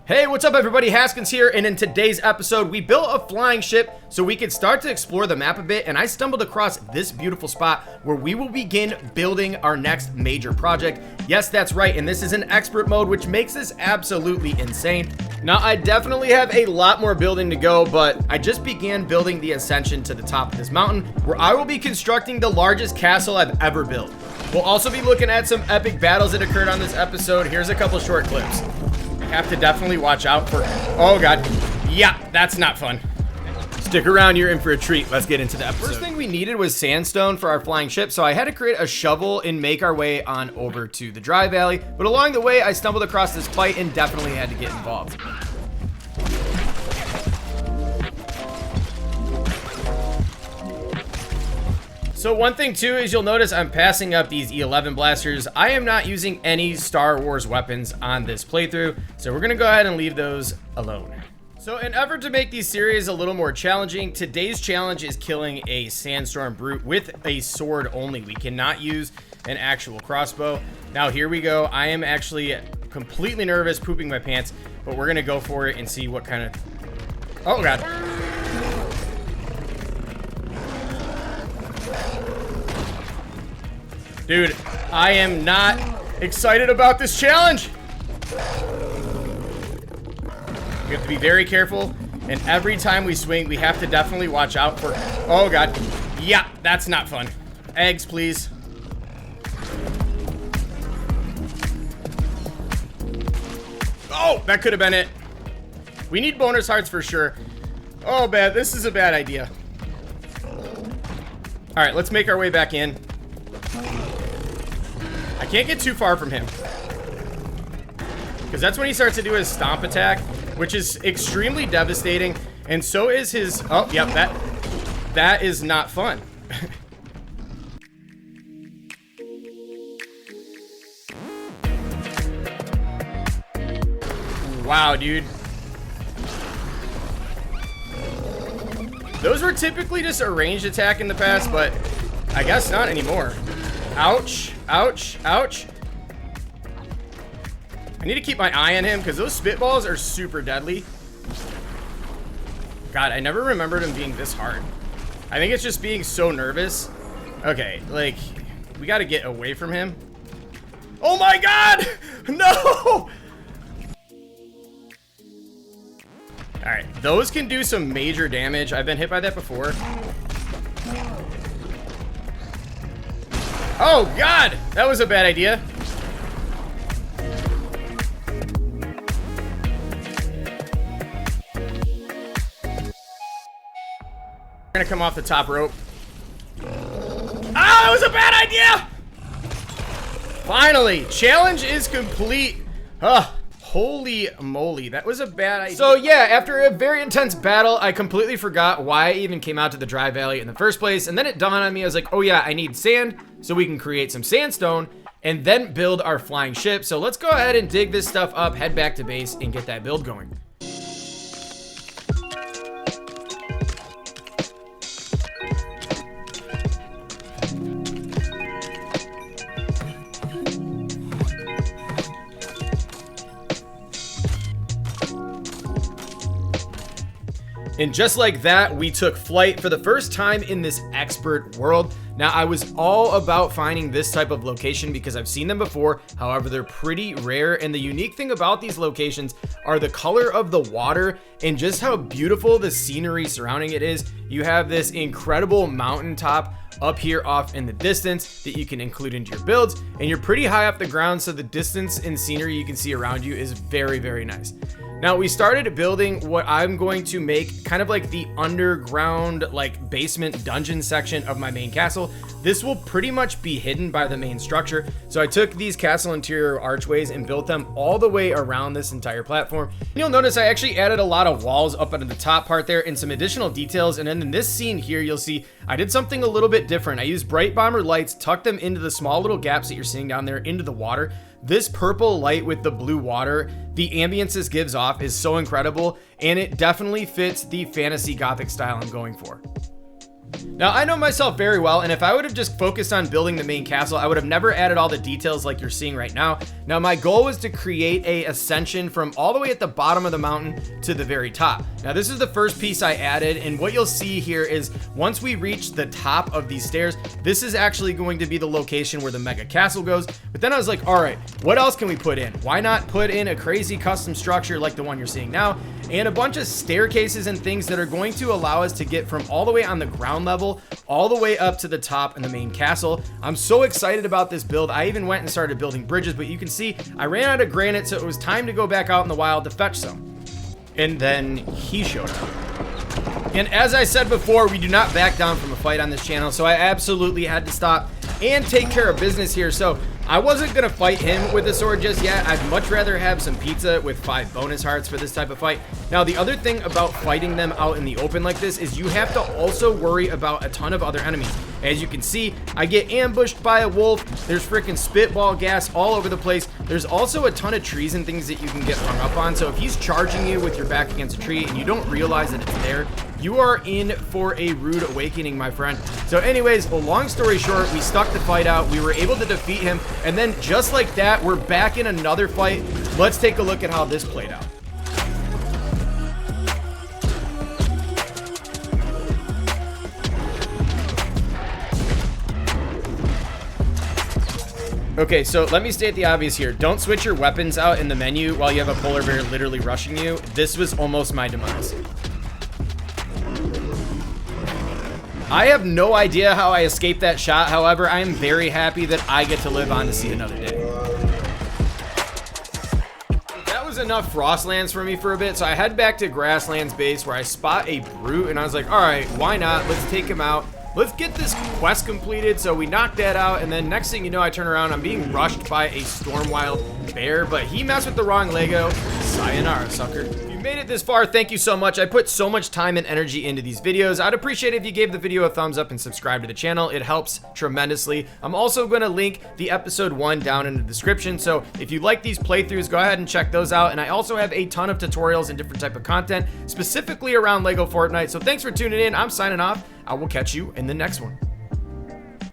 Hey, what's up everybody? Haskins here, and in today's episode, we built a flying ship so we could start to explore the map a bit, and I stumbled across this beautiful spot where we will begin building our next major project. Yes, that's right, and this is in expert mode, which makes this absolutely insane. Now, I definitely have a lot more building to go, but I just began building the ascension to the top of this mountain, where I will be constructing the largest castle I've ever built. We'll also be looking at some epic battles that occurred on this episode. Here's a couple short clips. Have to definitely watch out for, oh god, yeah, that's not fun. Stick around, you're in for a treat. Let's get into the episode. First thing we needed was sandstone for our flying ship, so I had to create a shovel and make our way on over to the dry valley, but along the way I stumbled across this fight and definitely had to get involved. So one thing too is you'll notice I'm passing up these E11 blasters. I am not using any Star Wars weapons on this playthrough, so we're gonna go ahead and leave those alone. So in effort to make these series a little more challenging, today's challenge is killing a sandstorm brute with a sword only. We cannot use an actual crossbow. Now here we go. I am actually completely nervous, pooping my pants, but we're gonna go for it and see what kind of, oh god. Dude, I am not excited about this challenge. We have to be very careful, and every time we swing, we have to definitely watch out for, oh god. Yeah, that's not fun. Eggs, please. Oh, that could have been it. We need bonus hearts for sure. Oh, bad. This is a bad idea. All right, let's make our way back in. I can't get too far from him, because that's when he starts to do his stomp attack, which is extremely devastating, and so is his, oh, yep, that is not fun. Wow, dude. Those were typically just a ranged attack in the past, but I guess not anymore. Ouch, ouch, ouch. I need to keep my eye on him because those spitballs are super deadly. God, I never remembered him being this hard. I think it's just being so nervous. Okay, like, we got to get away from him. Oh my god! No! Alright, those can do some major damage. I've been hit by that before. Oh god, that was a bad idea. We're gonna come off the top rope. Ah, that was a bad idea. Finally, challenge is complete. Holy moly, that was a bad idea. So yeah, after a very intense battle, I completely forgot why I even came out to the dry valley in the first place, and then it dawned on me, I was like, oh yeah, I need sand, so we can create some sandstone, and then build our flying ship. So let's go ahead and dig this stuff up, head back to base, and get that build going. And just like that, we took flight for the first time in this expert world. Now, I was all about finding this type of location because I've seen them before. However, they're pretty rare. And the unique thing about these locations are the color of the water and just how beautiful the scenery surrounding it is. You have this incredible mountaintop up here off in the distance that you can include into your builds, and you're pretty high off the ground, so the distance and scenery you can see around you is very, very nice. Now, we started building what I'm going to make kind of like the underground, like basement dungeon section of my main castle. This will pretty much be hidden by the main structure. So I took these castle interior archways and built them all the way around this entire platform. You'll notice I actually added a lot of walls up into the top part there and some additional details. And then in this scene here, you'll see I did something a little bit different. I used bright bomber lights, tucked them into the small little gaps that you're seeing down there into the water. This purple light with the blue water, the ambience this gives off is so incredible, and it definitely fits the fantasy Gothic style I'm going for. Now, I know myself very well, and if I would have just focused on building the main castle, I would have never added all the details like you're seeing right now. Now, my goal was to create a ascension from all the way at the bottom of the mountain to the very top. Now, this is the first piece I added, and what you'll see here is once we reach the top of these stairs, this is actually going to be the location where the mega castle goes. But then I was like, all right, what else can we put in? Why not put in a crazy custom structure like the one you're seeing now, and a bunch of staircases and things that are going to allow us to get from all the way on the ground level all the way up to the top in the main castle. I'm so excited about this build. I even went and started building bridges, but you can see I ran out of granite, so it was time to go back out in the wild to fetch some. And then he showed up. And as I said before, we do not back down from a fight on this channel, so I absolutely had to stop and take care of business here. So I wasn't gonna fight him with a sword just yet. I'd much rather have some pizza with 5 bonus hearts for this type of fight. Now, the other thing about fighting them out in the open like this is you have to also worry about a ton of other enemies. As you can see, I get ambushed by a wolf. There's freaking spitball gas all over the place. There's also a ton of trees and things that you can get hung up on. So if he's charging you with your back against a tree and you don't realize that it's there, you are in for a rude awakening, my friend. So anyways, well, long story short, we stuck the fight out. We were able to defeat him. And then just like that, we're back in another fight. Let's take a look at how this played out. Okay, so let me state the obvious here. Don't switch your weapons out in the menu while you have a polar bear literally rushing you. This was almost my demise. I have no idea how I escaped that shot. However, I am very happy that I get to live on to see another day. That was enough Frostlands for me for a bit, so I head back to Grasslands base where I spot a brute, and I was like, all right, why not? Let's take him out. Let's get this quest completed. So we knocked that out, and then next thing you know, I turn around, I'm being rushed by a Stormwild bear, but he messed with the wrong Lego. Sayonara, sucker. If you made it this far, thank you so much. I put so much time and energy into these videos. I'd appreciate it if you gave the video a thumbs up and subscribe to the channel. It helps tremendously. I'm also going to link the episode 1 down in the description, so if you like these playthroughs, go ahead and check those out. And I also have a ton of tutorials and different type of content specifically around LEGO Fortnite. So thanks for tuning in. I'm signing off. I will catch you in the next one.